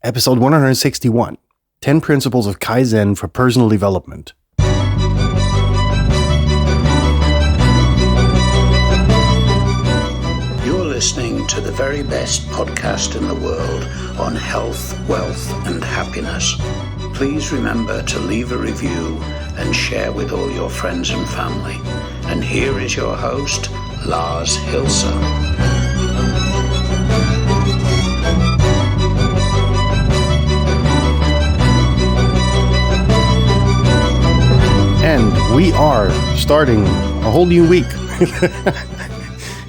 Episode 161, 10 Principles of Kaizen for Personal Development. You're listening to the very best podcast in the world on health, wealth, and happiness. Please remember to leave a review and share with all your friends and family. And here is your host, Lars Hilser. And we are starting a whole new week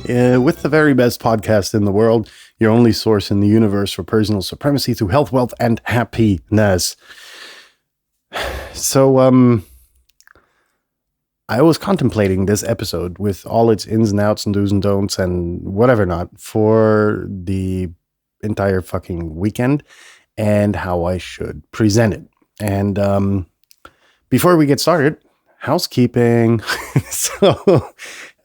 with the very best podcast in the world, your only source in the universe for personal supremacy through health, wealth, and happiness. So, I was contemplating this episode with all its ins and outs and do's and don'ts and whatever not for the entire fucking weekend and how I should present it. And before we get started, housekeeping. So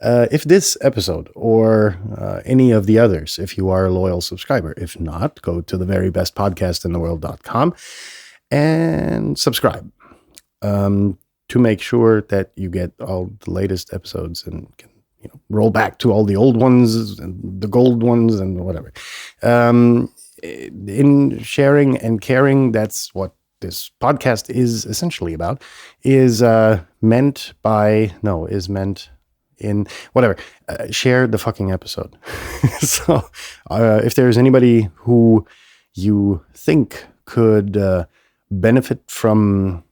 if this episode or any of the others, if you are a loyal subscriber, if not, go to theverybestpodcastintheworld.com and subscribe to make sure that you get all the latest episodes and can roll back to all the old ones and the gold ones and whatever. In sharing and caring, that's what this podcast is essentially about, is meant in whatever, share the fucking episode. So if there's anybody who you think could benefit from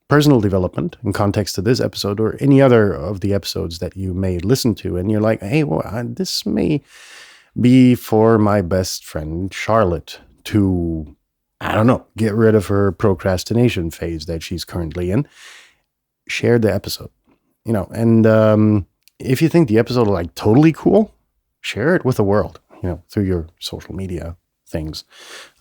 personal development in context to this episode or any other of the episodes that you may listen to, and you're like, hey, well, this may be for my best friend Charlotte to, I don't know, get rid of her procrastination phase that she's currently in, share the episode, and if you think the episode is like totally cool, share it with the world, through your social media things,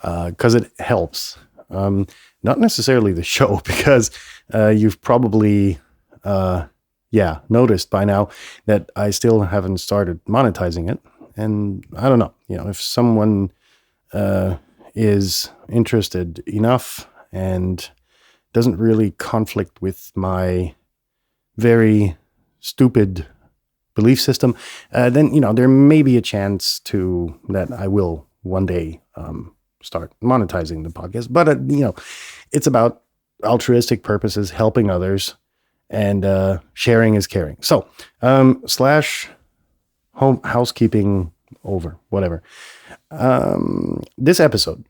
because it helps. Not necessarily the show, because you've probably, noticed by now that I still haven't started monetizing it. And I don't know, if someone is interested enough and doesn't really conflict with my very stupid belief system, then, there may be a chance that I will one day start monetizing the podcast. But, it's about altruistic purposes, helping others, and sharing is caring. So, housekeeping over, whatever. This episode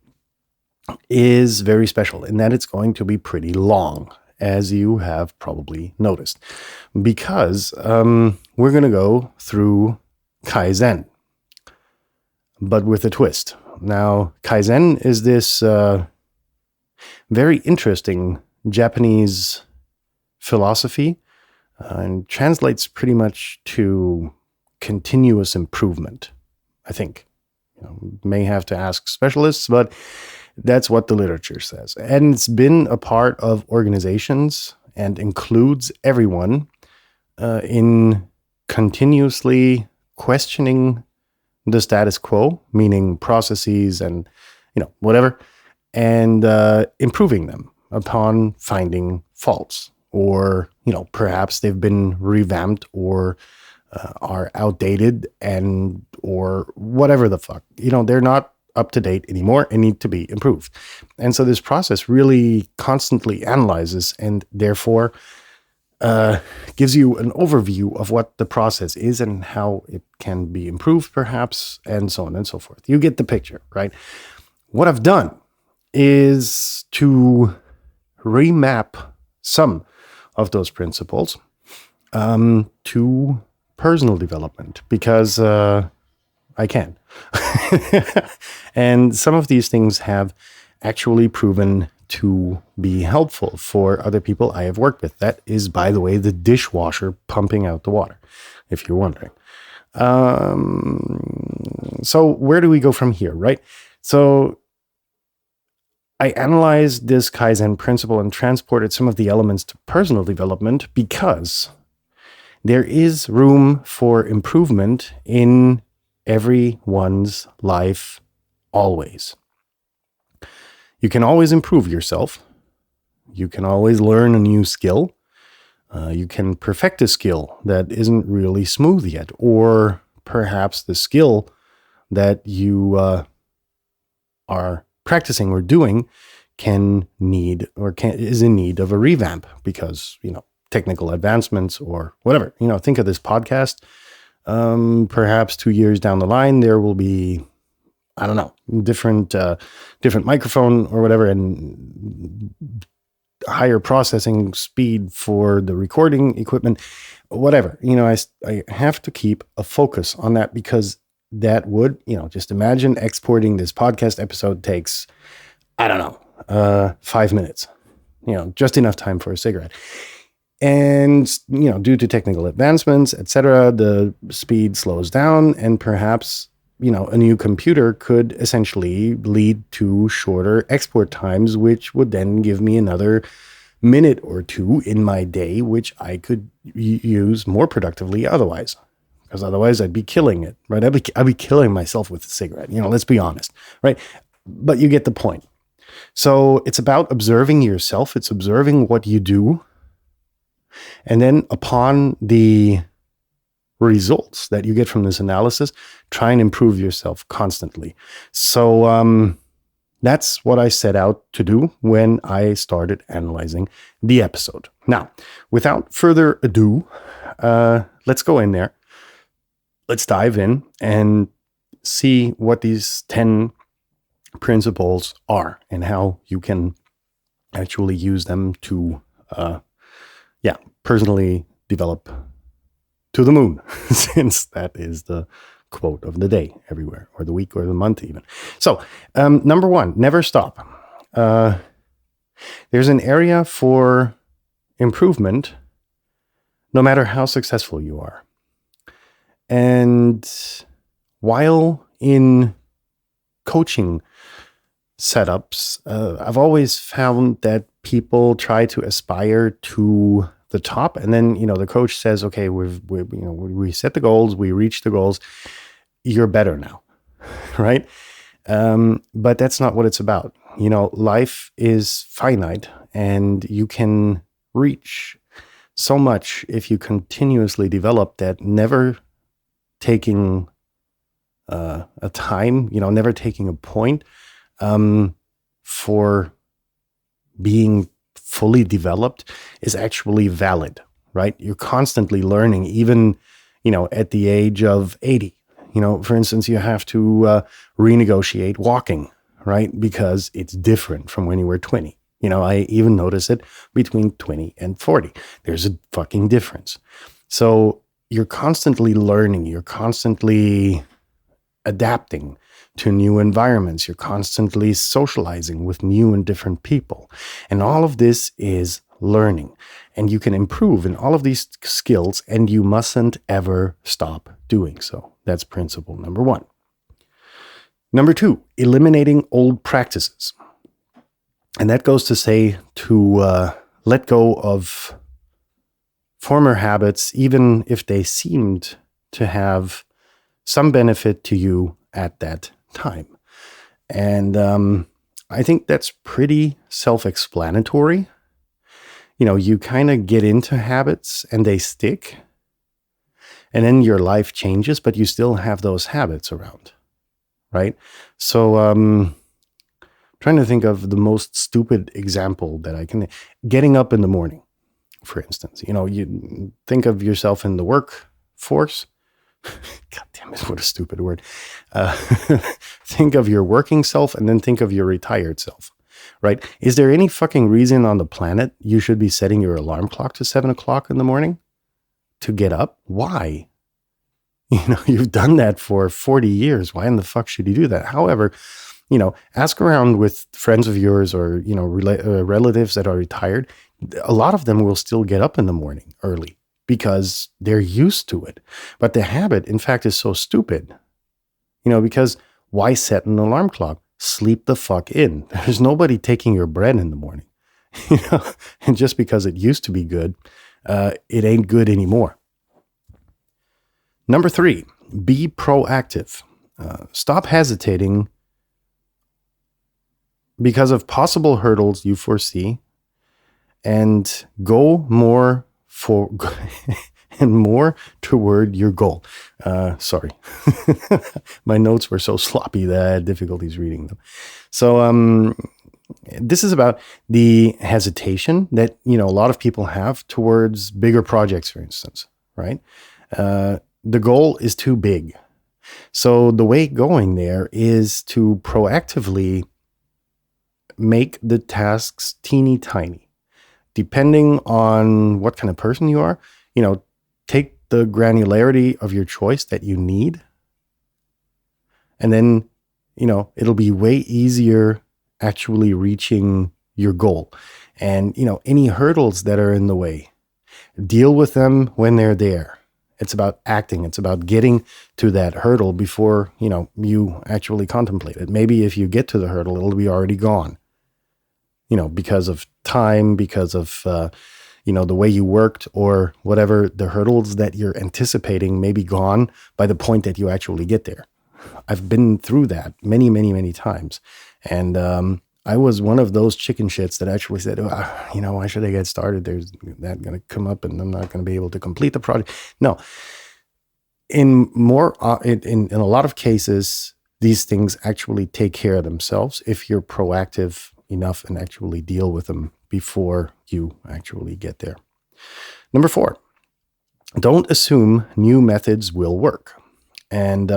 is very special in that it's going to be pretty long, as you have probably noticed, because we're going to go through Kaizen, but with a twist. Now, Kaizen is this very interesting Japanese philosophy and translates pretty much to continuous improvement, I think. May have to ask specialists, but that's what the literature says. And it's been a part of organizations and includes everyone in continuously questioning the status quo, meaning processes and, whatever, and improving them upon finding faults, or, perhaps they've been revamped or are outdated or whatever the fuck, they're not up to date anymore and need to be improved. And so this process really constantly analyzes and therefore gives you an overview of what the process is and how it can be improved, perhaps, and so on and so forth. You get the picture, right? What I've done is to remap some of those principles to personal development, because I can. And some of these things have actually proven to be helpful for other people I have worked with. That is, by the way, the dishwasher pumping out the water, if you're wondering. So where do we go from here, right? So I analyzed this Kaizen principle and transported some of the elements to personal development because there is room for improvement in everyone's life always. You can always improve yourself. You can always learn a new skill. You can perfect a skill that isn't really smooth yet, or perhaps the skill that you are practicing or doing is in need of a revamp because, technical advancements or whatever. Think of this podcast. Perhaps 2 years down the line, there will be, I don't know, different microphone or whatever, and higher processing speed for the recording equipment, whatever. I have to keep a focus on that because that would, just imagine exporting this podcast episode takes, I don't know, 5 minutes, just enough time for a cigarette. And, due to technical advancements, etc., the speed slows down, and perhaps, a new computer could essentially lead to shorter export times, which would then give me another minute or two in my day, which I could use more productively otherwise. Because otherwise I'd be killing it, right? I'd be killing myself with a cigarette, let's be honest, right? But you get the point. So it's about observing yourself. It's observing what you do. And then upon the results that you get from this analysis, try and improve yourself constantly. So that's what I set out to do when I started analyzing the episode. Now, without further ado, let's go in there. Let's dive in and see what these 10 principles are and how you can actually use them to, personally develop to the moon, since that is the quote of the day everywhere, or the week, or the month even. So, number 1, never stop. There's an area for improvement no matter how successful you are. And while in coaching setups, I've always found that people try to aspire to the top, and then the coach says, "Okay, we set the goals, we reach the goals. You're better now," right? But that's not what it's about. Life is finite, and you can reach so much if you continuously develop that. Never taking a time, never taking a point for being fully developed is actually valid, right? You're constantly learning, even, at the age of 80. For instance, you have to renegotiate walking, right? Because it's different from when you were 20. I even notice it between 20 and 40. There's a fucking difference. So you're constantly learning. You're constantly adapting to new environments. You're constantly socializing with new and different people. And all of this is learning. And you can improve in all of these skills, and you mustn't ever stop doing so. That's principle number 1. Number 2, eliminating old practices. And that goes to say to let go of former habits, even if they seemed to have some benefit to you at that time. And I think that's pretty self-explanatory. You kind of get into habits and they stick, and then your life changes, but you still have those habits around, right? So trying to think of the most stupid example that I can. Getting up in the morning, for instance. You think of yourself in the workforce. God damn it, what a stupid word. Think of your working self, and then think of your retired self, right? Is there any fucking reason on the planet you should be setting your alarm clock to 7 o'clock in the morning to get up? Why? You've done that for 40 years. Why in the fuck should you do that? However, ask around with friends of yours or, relatives that are retired. A lot of them will still get up in the morning early, because they're used to it. But the habit, in fact, is so stupid, because why set an alarm clock? Sleep the fuck in. There's nobody taking your bread in the morning, and just because it used to be good, it ain't good anymore. Number 3, be proactive. Stop hesitating because of possible hurdles you foresee, and go more for and more toward your goal. Sorry, my notes were so sloppy that I had difficulties reading them. So this is about the hesitation that a lot of people have towards bigger projects, for instance, right? The goal is too big. So the way going there is to proactively make the tasks teeny tiny. Depending on what kind of person you are, take the granularity of your choice that you need. And then, it'll be way easier actually reaching your goal. And, any hurdles that are in the way, deal with them when they're there. It's about acting. It's about getting to that hurdle before, you actually contemplate it. Maybe if you get to the hurdle, it'll be already gone. Because of time, because of, the way you worked or whatever, the hurdles that you're anticipating may be gone by the point that you actually get there. I've been through that many, many, many times. And I was one of those chicken shits that actually said, why should I get started? There's that going to come up and I'm not going to be able to complete the project. No. In a lot of cases, these things actually take care of themselves if you're proactive enough and actually deal with them before you actually get there. Number 4, don't assume new methods will work. And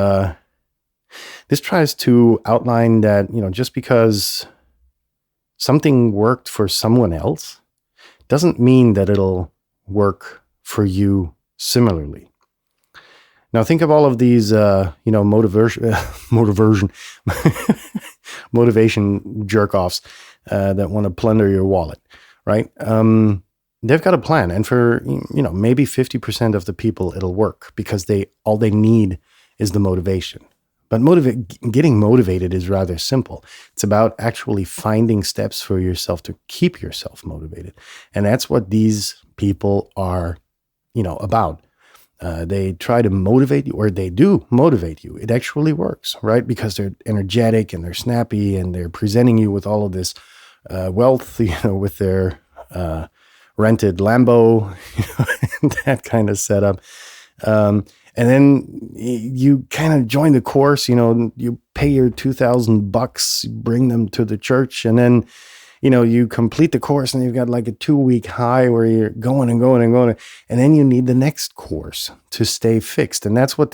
this tries to outline that, just because something worked for someone else doesn't mean that it'll work for you similarly. Now think of all of these, motivation jerk-offs that want to plunder your wallet, right? They've got a plan, and for maybe 50% of the people it'll work because all they need is the motivation. But getting motivated is rather simple. It's about actually finding steps for yourself to keep yourself motivated, and that's what these people are, about. They try to motivate you, or they do motivate you. It actually works, right? Because they're energetic and they're snappy and they're presenting you with all of this wealth, with their rented Lambo, that kind of setup. And then you kind of join the course, you pay your $2,000, bring them to the church, and then you complete the course and you've got like a 2-week high where you're going and going and going. And then you need the next course to stay fixed. And that's what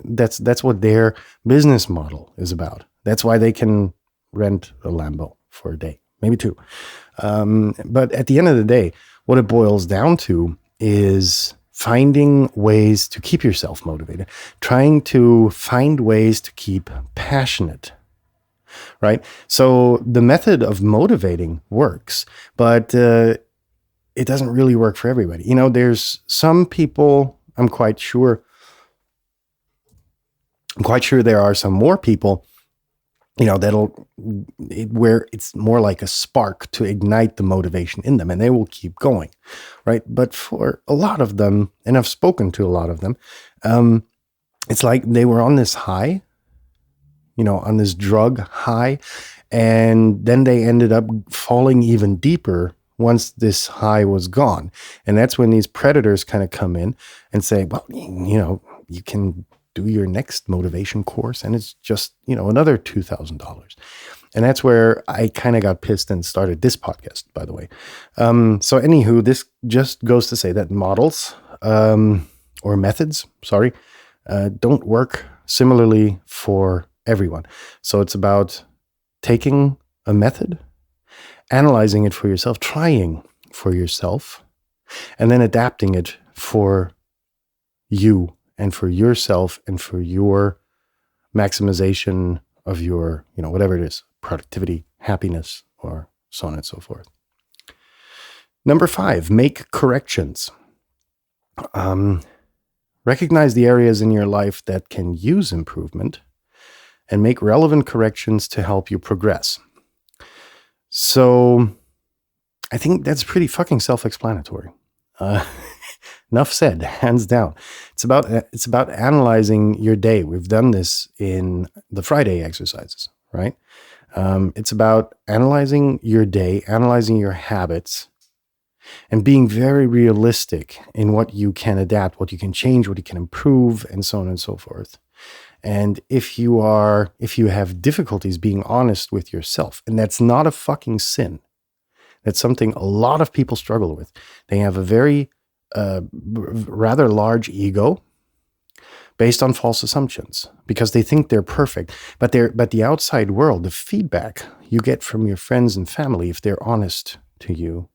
that's what their business model is about. That's why they can rent a Lambo for a day, maybe 2. But at the end of the day, what it boils down to is finding ways to keep yourself motivated, trying to find ways to keep passionate. Right? So the method of motivating works, but it doesn't really work for everybody. There's some people, I'm quite sure there are some more people, where it's more like a spark to ignite the motivation in them, and they will keep going. Right? But for a lot of them, and I've spoken to a lot of them, it's like they were on this high, on this drug high. And then they ended up falling even deeper once this high was gone. And that's when these predators kind of come in and say, well, you can do your next motivation course and it's just, another $2,000. And that's where I kind of got pissed and started this podcast, by the way. So anywho, this just goes to say that models or methods, don't work similarly for everyone. So it's about taking a method, analyzing it for yourself, trying for yourself, and then adapting it for you and for yourself and for your maximization of your, whatever it is, productivity, happiness, or so on and so forth. Number 5, make corrections. Recognize the areas in your life that can use improvement and make relevant corrections to help you progress. So I think that's pretty fucking self-explanatory. Enough said, hands down. It's about analyzing your day. We've done this in the Friday exercises, right? It's about analyzing your day, analyzing your habits, and being very realistic in what you can adapt, what you can change, what you can improve, and so on and so forth. And if you have difficulties being honest with yourself, and that's not a fucking sin, that's something a lot of people struggle with. They have a very rather large ego based on false assumptions because they think they're perfect. But the outside world, the feedback you get from your friends and family, if they're honest to you,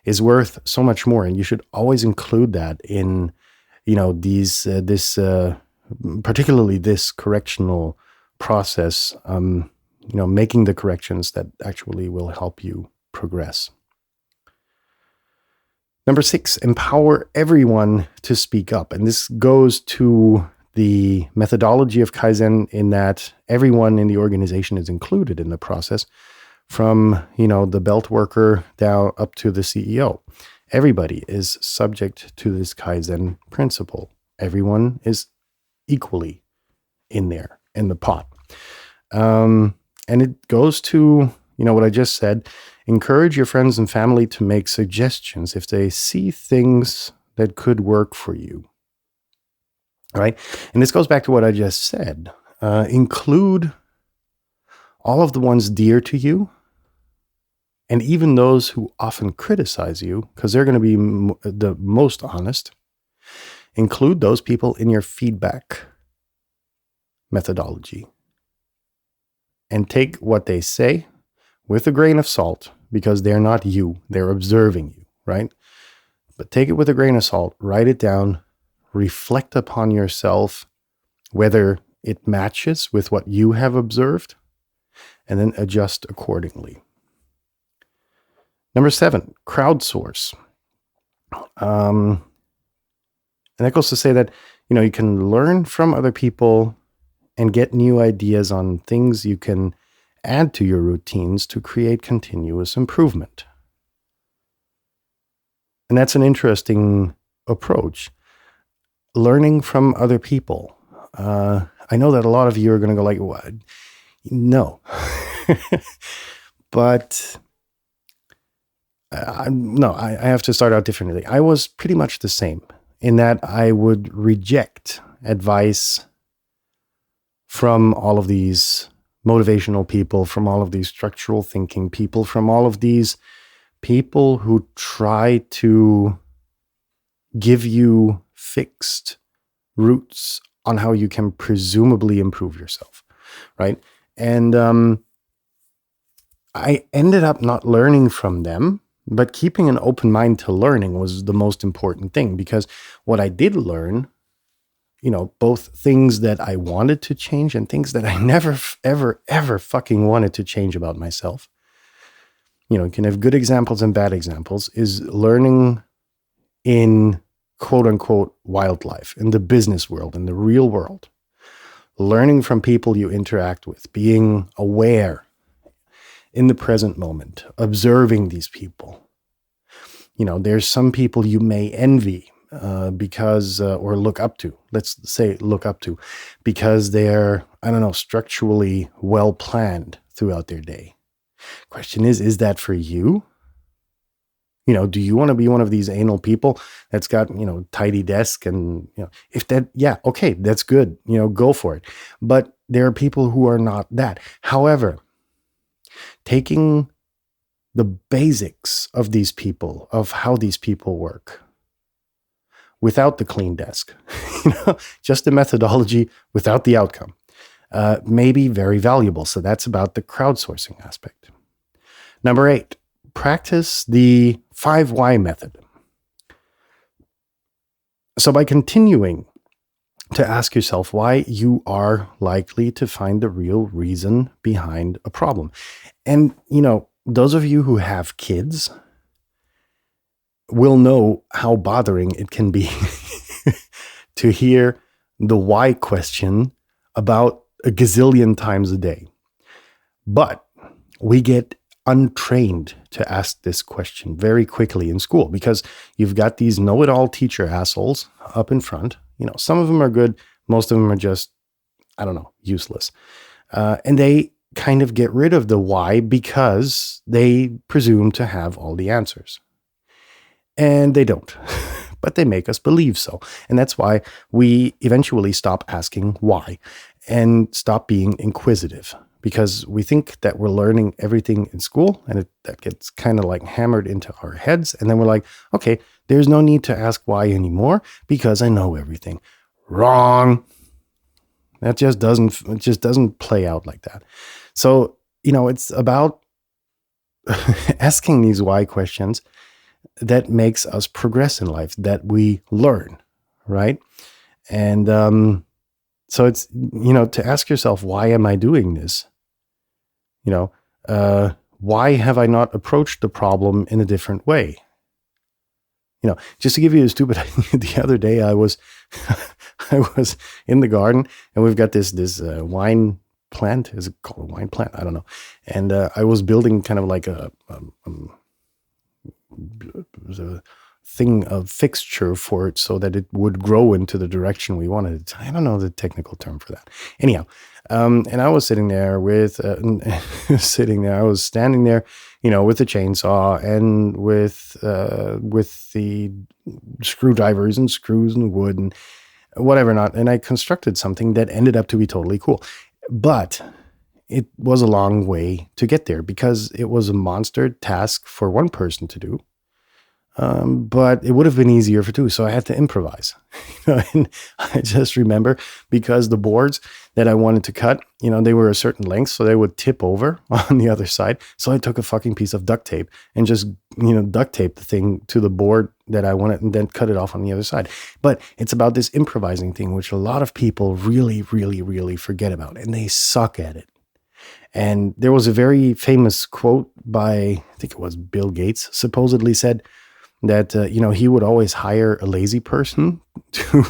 is worth so much more. And you should always include that in, particularly this correctional process, making the corrections that actually will help you progress. Number 6, empower everyone to speak up. And this goes to the methodology of Kaizen in that everyone in the organization is included in the process, from, the belt worker down up to the CEO. Everybody is subject to this Kaizen principle. Everyone is equally in there, in the pot. And it goes to, what I just said. Encourage your friends and family to make suggestions if they see things that could work for you. All right? And this goes back to what I just said. Include all of the ones dear to you, and even those who often criticize you, because they're going to be the most honest. Include those people in your feedback methodology. And take what they say with a grain of salt, because they're not you. They're observing you, right? But take it with a grain of salt, write it down, reflect upon yourself, whether it matches with what you have observed, and then adjust accordingly. Number 7, crowdsource. And that goes to say that, you can learn from other people and get new ideas on things you can add to your routines to create continuous improvement. And that's an interesting approach. Learning from other people. I know that a lot of you are going to go like, what? No. But I have to start out differently. I was pretty much the same in that I would reject advice from all of these motivational people, from all of these structural thinking people, from all of these people who try to give you fixed routes on how you can presumably improve yourself, right? And I ended up not learning from them, but keeping an open mind to learning was the most important thing, because what I did learn, both things that I wanted to change and things that I never, ever, ever fucking wanted to change about myself. You can have good examples and bad examples, is learning in quote unquote wildlife, in the business world, in the real world. Learning from people you interact with, being aware in the present moment, observing these people. There's some people you may envy because, or look up to, let's say look up to, because they're, structurally well planned throughout their day. Question is that for you? Do you want to be one of these anal people that's got, tidy desk and, if that, yeah, okay, that's good. Go for it. But there are people who are not that. However, taking the basics of these people, of how these people work, without the clean desk, just the methodology without the outcome, may be very valuable. So that's about the crowdsourcing aspect. Number 8, practice the 5 why method. So by continuing to ask yourself why, you are likely to find the real reason behind a problem. And, those of you who have kids will know how bothering it can be to hear the why question about a gazillion times a day. But we get untrained to ask this question very quickly in school, because you've got these know-it-all teacher assholes up in front. Some of them are good. Most of them are just, useless. And they kind of get rid of the why because they presume to have all the answers. And they don't, but they make us believe so. And that's why we eventually stop asking why and stop being inquisitive, because we think that we're learning everything in school, and that gets kind of like hammered into our heads. And then we're like, okay, there's no need to ask why anymore because I know everything. Wrong. That just doesn't play out like that. So, it's about asking these why questions that makes us progress in life, that we learn, right? And so it's, to ask yourself, why am I doing this? Why have I not approached the problem in a different way? Just to give you a stupid idea, the other day I was in the garden, and we've got this wine plant. Is it called a wine plant? I don't know. And I was building kind of like a thing of fixture for it so that it would grow into the direction we wanted it. I don't know the technical term for that. Anyhow, and I was sitting there I was standing there, with the chainsaw and with the screwdrivers and screws and wood and whatever not. And I constructed something that ended up to be totally cool. But it was a long way to get there because it was a monster task for one person to do. But it would have been easier for two. So I had to improvise. And I just remember, because the boards that I wanted to cut, they were a certain length, so they would tip over on the other side. So I took a fucking piece of duct tape and just, duct tape the thing to the board that I wanted and then cut it off on the other side. But it's about this improvising thing, which a lot of people really, really, really forget about, and they suck at it. And there was a very famous quote by, I think it was Bill Gates, supposedly said that, he would always hire a lazy person to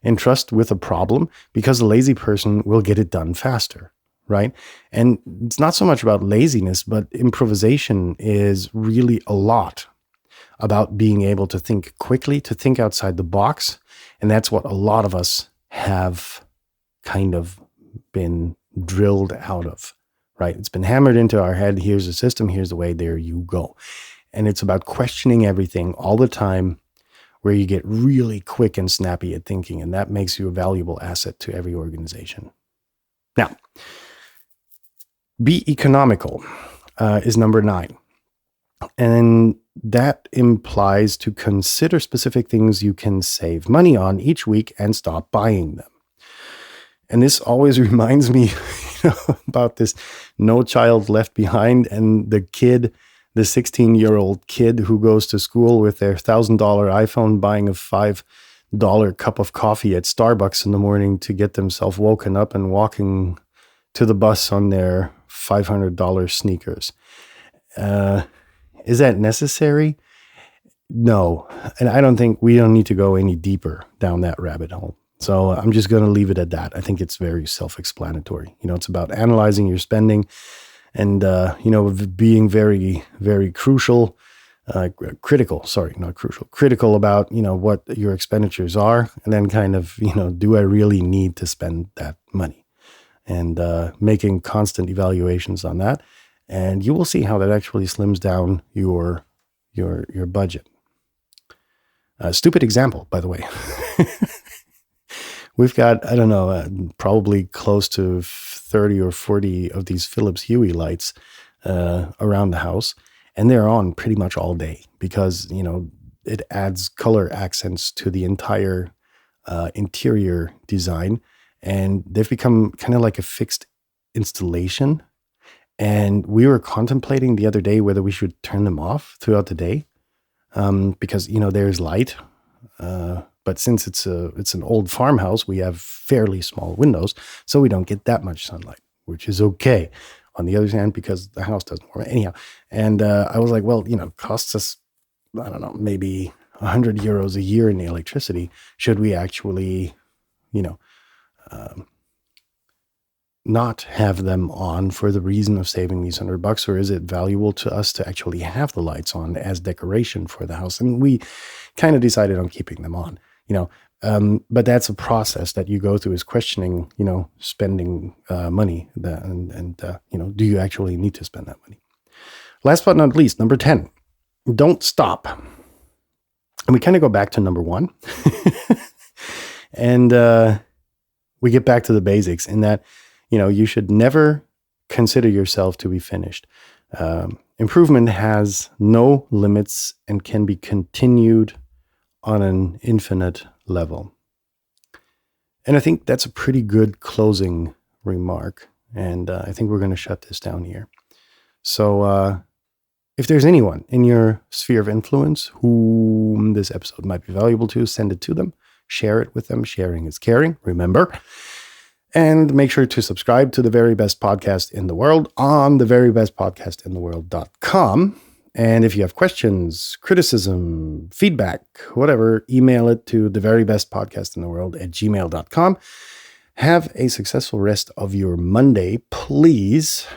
entrust with a problem, because a lazy person will get it done faster, right? And it's not so much about laziness, but improvisation is really a lot about being able to think quickly, to think outside the box. And that's what a lot of us have kind of been drilled out of, right? It's been hammered into our head. Here's the system. Here's the way. There you go. And it's about questioning everything all the time, where you get really quick and snappy at thinking. And that makes you a valuable asset to every organization. Now, be economical is number 9. And that implies to consider specific things you can save money on each week and stop buying them. And this always reminds me about this No Child Left Behind, and the 16-year-old kid who goes to school with their $1,000 iPhone, buying a $5 cup of coffee at Starbucks in the morning to get themselves woken up and walking to the bus on their $500 sneakers. Is that necessary? No. And I don't think we don't need to go any deeper down that rabbit hole. So I'm just going to leave it at that. I think it's very self-explanatory. It's about analyzing your spending and, being very, very critical about, what your expenditures are. And then kind of, do I really need to spend that money? And making constant evaluations on that. And you will see how that actually slims down your budget. Stupid example, by the way. We've got, I don't know, probably close to 30 or 40 of these Philips Hue lights around the house. And they're on pretty much all day because, it adds color accents to the entire interior design. And they've become kind of like a fixed installation. And we were contemplating the other day whether we should turn them off throughout the day because, there's light. But since it's an old farmhouse, we have fairly small windows, so we don't get that much sunlight, which is okay. On the other hand, because the house doesn't warm anyhow. And I was like, well, it costs us, I don't know, maybe 100 euros a year in the electricity. Should we actually, not have them on for the reason of saving these $100, or is it valuable to us to actually have the lights on as decoration for the house? And we kind of decided on keeping them on, But that's a process that you go through, is questioning, spending money, do you actually need to spend that money? Last but not least, number 10, don't stop. And we kind of go back to number 1 and we get back to the basics in that, you should never consider yourself to be finished. Improvement has no limits and can be continued on an infinite level. And I think that's a pretty good closing remark. And I think we're going to shut this down here. So if there's anyone in your sphere of influence whom this episode might be valuable to, send it to them, share it with them. Sharing is caring, remember. And make sure to subscribe to the very best podcast in the world on theverybestpodcastintheworld.com. And if you have questions, criticism, feedback, whatever, email it to theverybestpodcastintheworld@gmail.com. Have a successful rest of your Monday, please.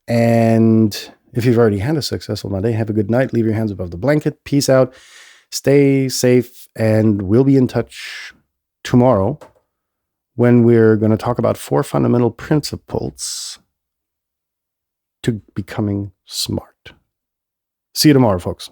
And if you've already had a successful Monday, have a good night. Leave your hands above the blanket. Peace out. Stay safe. And we'll be in touch tomorrow when we're going to talk about 4 fundamental principles to becoming smart. See you tomorrow, folks.